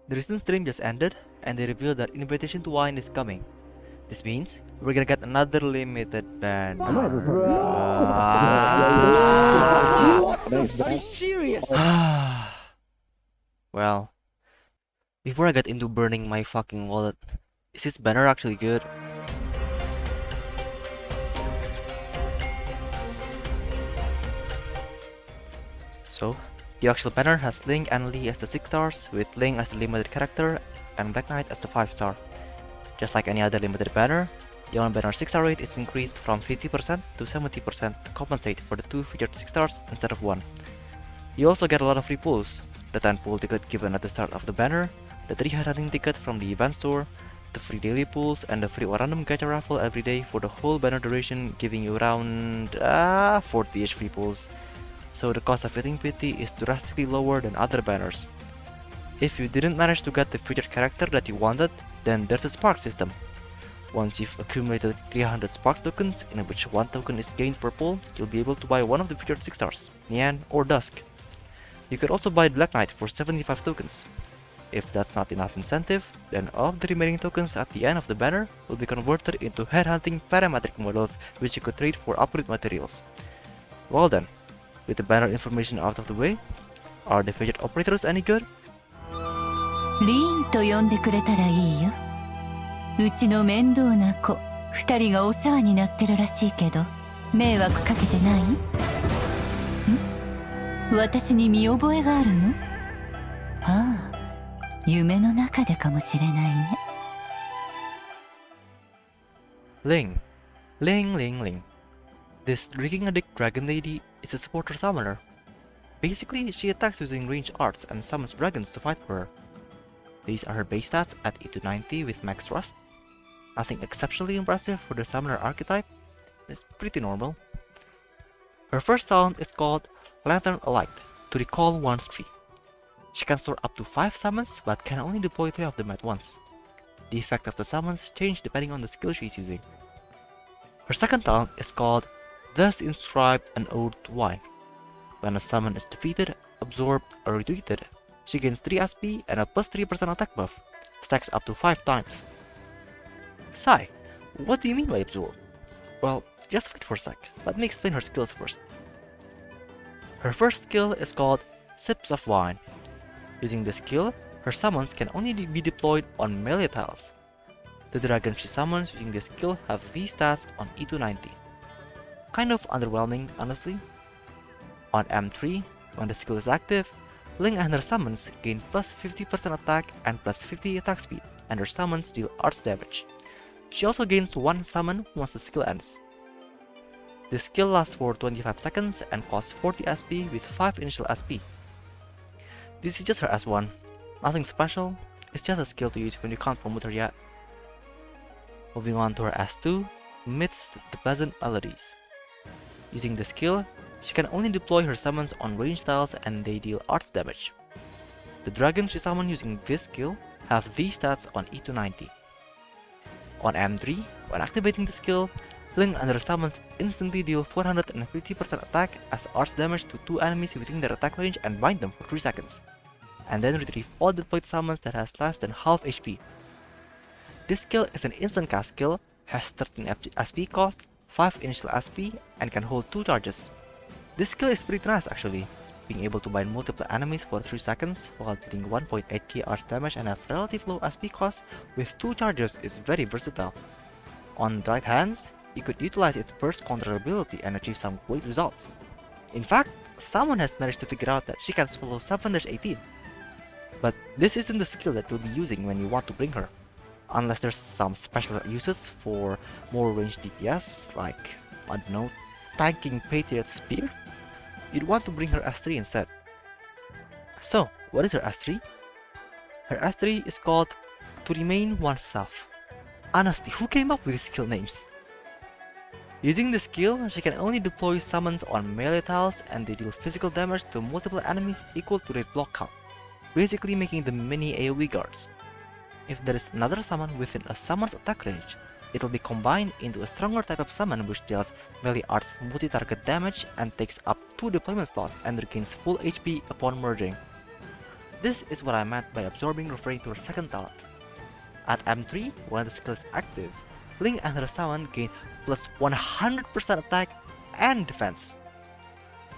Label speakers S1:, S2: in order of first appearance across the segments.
S1: The recent stream just ended, and they revealed that Invitation to Wine is coming. This means we're gonna get another limited banner.
S2: Are you serious?
S1: Well, before I get into burning my fucking wallet, is this banner actually good? So, the actual banner has Ling and Lee as the 6 stars, with Ling as the limited character and Blacknight as the 5 star. Just like any other limited banner, the on-banner 6 star rate is increased from 50% to 70% to compensate for the 2 featured 6 stars instead of 1. You also get a lot of free pulls: the 10 pull ticket given at the start of the banner, the 3 headhunting ticket from the event store, the free daily pulls, and the free random gacha raffle every day for the whole banner duration, giving you around 40ish free pulls. So the cost of hitting PT is drastically lower than other banners. If you didn't manage to get the featured character that you wanted, then there's a spark system. Once you've accumulated 300 spark tokens, in which 1 token is gained per pull, you'll be able to buy one of the featured 6 stars, Nian or Dusk. You could also buy Black Knight for 75 tokens. If that's not enough incentive, then all of the remaining tokens at the end of the banner will be converted into headhunting parametric models, which you could trade for upgrade materials. Well then, with the banner information out of the way, are the featured operators any good?
S3: リーンと呼んでくれたらいいよ。うちの面倒な子2人がお世話になってるらしいけど、迷惑かけてない？ん？私に見覚えがあるの？ああ、夢の中でかもしれないね。
S1: Ling. Ling. This drinking addict dragon lady is a supporter summoner. Basically, she attacks using ranged arts and summons dragons to fight for her. These are her base stats at 8 to 90 with max trust. Nothing exceptionally impressive for the summoner archetype. It's pretty normal. Her first talent is called Lantern Alight, to recall one's tree. She can store up to 5 summons, but can only deploy 3 of them at once. The effect of the summons change depending on the skill she's using. Her second talent is called Thus Inscribed an Ode to Wine. When a summon is defeated, absorbed, or retweeted, she gains 3 SP and a plus 3% attack buff, stacks up to 5 times. Sigh, what do you mean by absorb? Well, just wait for a sec, let me explain her skills first. Her first skill is called Sips of Wine. Using this skill, her summons can only be deployed on melee tiles. The dragons she summons using this skill have these stats on E290. Kind of underwhelming, honestly. On M3, when the skill is active, Ling and her summons gain plus 50% attack and plus 50 attack speed, and her summons deal arts damage. She also gains 1 summon once the skill ends. This skill lasts for 25 seconds and costs 40 SP with 5 initial SP. This is just her S1. Nothing special, it's just a skill to use when you can't promote her yet. Moving on to her S2, Midst the Pleasant Melodies. Using this skill, she can only deploy her summons on ranged tiles and they deal arts damage. The dragons she summons using this skill have these stats on E290. On M3, when activating the skill, Ling and her summons instantly deal 450% attack as arts damage to 2 enemies within their attack range and bind them for 3 seconds, and then retrieve all deployed summons that has less than half HP. This skill is an instant cast skill, has 13 SP cost, 5 initial SP, and can hold 2 charges. This skill is pretty nice actually. Being able to bind multiple enemies for 3 seconds while dealing 1.8k arts damage and have relative low SP cost with 2 charges is very versatile. On the right hands, you could utilize its burst counter ability and achieve some great results. In fact, someone has managed to figure out that she can swallow 7-18. But this isn't the skill that you'll be using when you want to bring her. Unless there's some special uses for more ranged DPS, like, I don't know, tanking Patriot Spear, you'd want to bring her S3 instead. So, what is her S3? Her S3 is called To Remain Oneself. Honestly, who came up with these skill names? Using this skill, she can only deploy summons on melee tiles and they deal physical damage to multiple enemies equal to their block count, basically making them mini AoE guards. If there is another summon within a summon's attack range, it will be combined into a stronger type of summon which deals melee arts multi-target damage and takes up 2 deployment slots and regains full HP upon merging. This is what I meant by absorbing referring to her second talent. At M3, when the skill is active, Ling and her summon gain plus 100% attack and defense.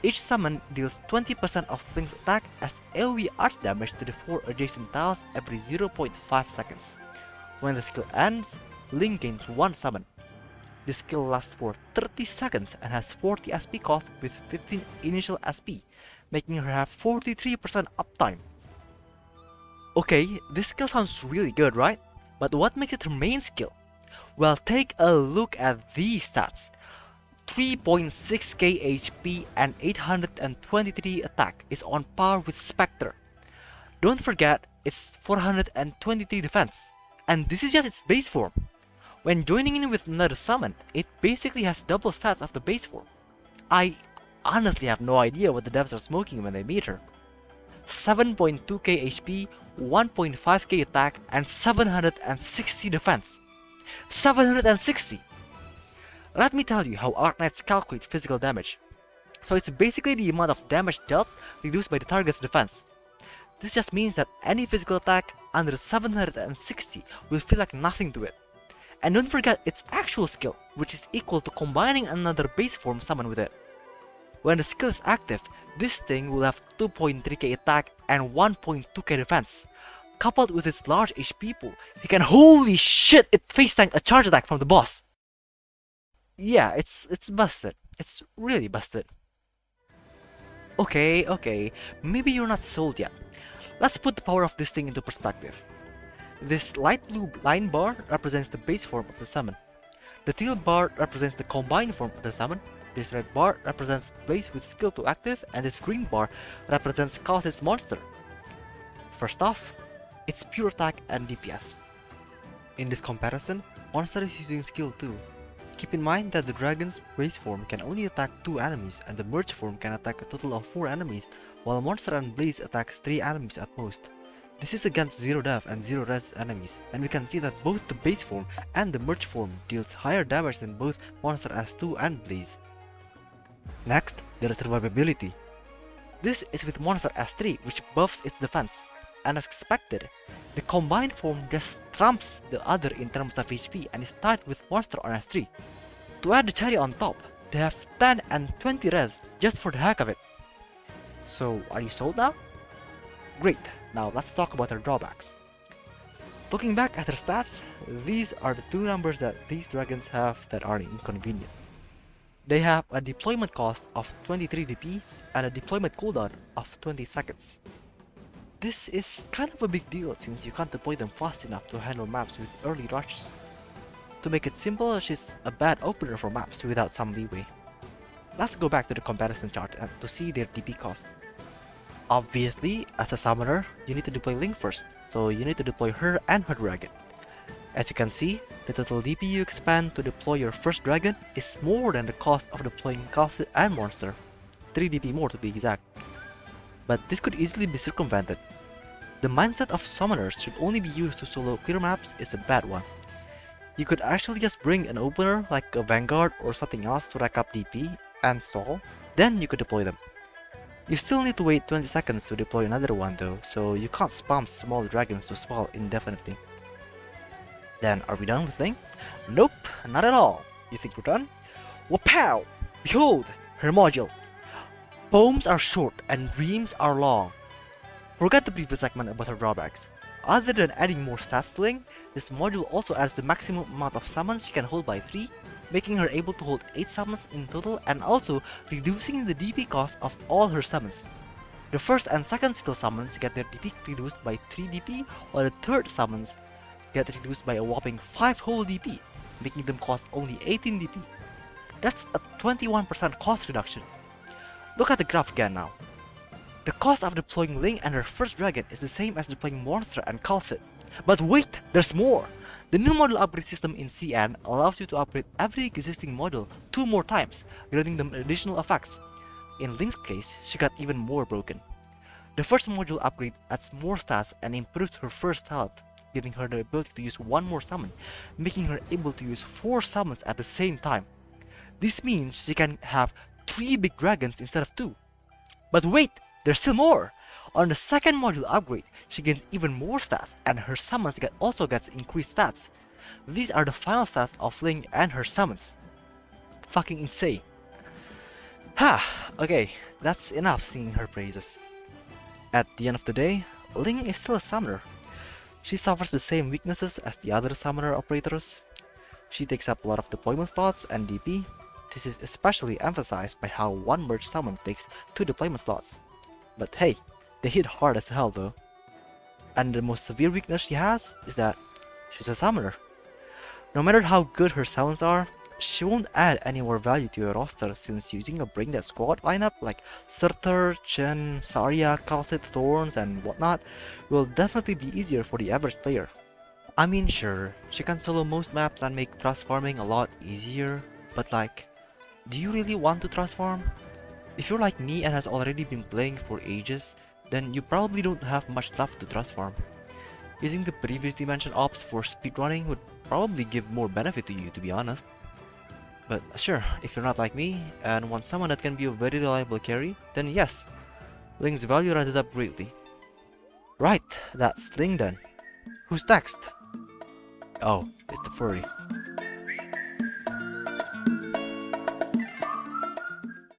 S1: Each summon deals 20% of Ling's attack as AoE arts damage to the 4 adjacent tiles every 0.5 seconds. When the skill ends, Ling gains 1 summon. This skill lasts for 30 seconds and has 40 SP cost with 15 initial SP, making her have 43% uptime. Okay, this skill sounds really good, right? But what makes it her main skill? Well, take a look at these stats. 3.6k HP and 823 attack is on par with Spectre. Don't forget, it's 423 defense, and this is just its base form. When joining in with another summon, it basically has double stats of the base form. I honestly have no idea what the devs are smoking when they meet her. 7.2k HP, 1.5k attack, and 760 defense. 760! Let me tell you how Arknights calculate physical damage. So it's basically the amount of damage dealt reduced by the target's defense. This just means that any physical attack under 760 will feel like nothing to it. And don't forget its actual skill, which is equal to combining another base form summon with it. When the skill is active, this thing will have 2.3k attack and 1.2k defense. Coupled with its large HP pool, it can holy shit it face tank a charge attack from the boss. Yeah, it's busted. It's really busted. Okay, maybe you're not sold yet. Let's put the power of this thing into perspective. This light blue line bar represents the base form of the summon. The teal bar represents the combined form of the summon. This red bar represents Blaze with skill to active, and this green bar represents Calcis monster. First off, it's pure attack and DPS. In this comparison, monster is using skill 2. Keep in mind that the dragon's base form can only attack 2 enemies and the merge form can attack a total of 4 enemies, while monster and Blaze attacks 3 enemies at most. This is against 0 dev and 0 res enemies, and we can see that both the base form and the merge form deals higher damage than both monster S2 and Blaze. Next, there is survivability. This is with monster S3, which buffs its defense, and as expected, the combined form just trumps the other in terms of HP and is tied with monster on S3. To add the cherry on top, they have 10 and 20 res just for the heck of it. So, are you sold now? Great, now let's talk about her drawbacks. Looking back at her stats, these are the 2 numbers that these dragons have that are inconvenient. They have a deployment cost of 23 DP and a deployment cooldown of 20 seconds. This is kind of a big deal since you can't deploy them fast enough to handle maps with early rushes. To make it simple, she's a bad opener for maps without some leeway. Let's go back to the comparison chart to see their DP cost. Obviously, as a summoner, you need to deploy Ling first, so you need to deploy her and her dragon. As you can see, the total DP you expend to deploy your first dragon is more than the cost of deploying Calcit and monster, 3 DP more to be exact. But this could easily be circumvented. The mindset of summoners should only be used to solo clear maps is a bad one. You could actually just bring an opener like a Vanguard or something else to rack up DP and stall, then you could deploy them. You still need to wait 20 seconds to deploy another one though, so you can't spam small dragons to spawn indefinitely. Then are we done with Ling? Nope, not at all. You think we're done? Wapow! Behold, her module. Poems are short and dreams are long. Forget the previous segment about her drawbacks. Other than adding more stats to Ling, this module also adds the maximum amount of summons she can hold by 3, making her able to hold 8 summons in total and also reducing the DP cost of all her summons. The first and second skill summons get their DP reduced by 3 DP, while the third summons get reduced by a whopping 5 whole DP, making them cost only 18 DP. That's a 21% cost reduction. Look at the graph again now. The cost of deploying Ling and her first dragon is the same as deploying Monster and Calcit. But wait, there's more! The new module upgrade system in CN allows you to upgrade every existing module 2 more times, granting them additional effects. In Ling's case, she got even more broken. The first module upgrade adds more stats and improves her first talent, giving her the ability to use 1 more summon, making her able to use 4 summons at the same time. This means she can have 3 big dragons instead of 2. But wait, there's still more! On the second module upgrade, she gains even more stats, and her summons also gets increased stats. These are the final stats of Ling and her summons. Fucking insane. Okay, that's enough singing her praises. At the end of the day, Ling is still a summoner. She suffers the same weaknesses as the other summoner operators. She takes up a lot of deployment slots and DP. This is especially emphasized by how one merge summon takes 2 deployment slots. But hey, they hit hard as hell though. And the most severe weakness she has is that she's a summoner. No matter how good her summons are, she won't add any more value to your roster, since using a Brain Dead squad lineup like Surtur, Chen, Zarya, Kha'Zit, Thorns and whatnot will definitely be easier for the average player. I mean sure, she can solo most maps and make trust farming a lot easier, but like, do you really want to trust farm? If you're like me and has already been playing for ages, then you probably don't have much stuff to trust farm. Using the previously mentioned ops for speedrunning would probably give more benefit to you, to be honest. But sure, if you're not like me and want someone that can be a very reliable carry, then yes, Ling's value rises up greatly. Right, that's Ling done. Who's next? Oh, it's the furry.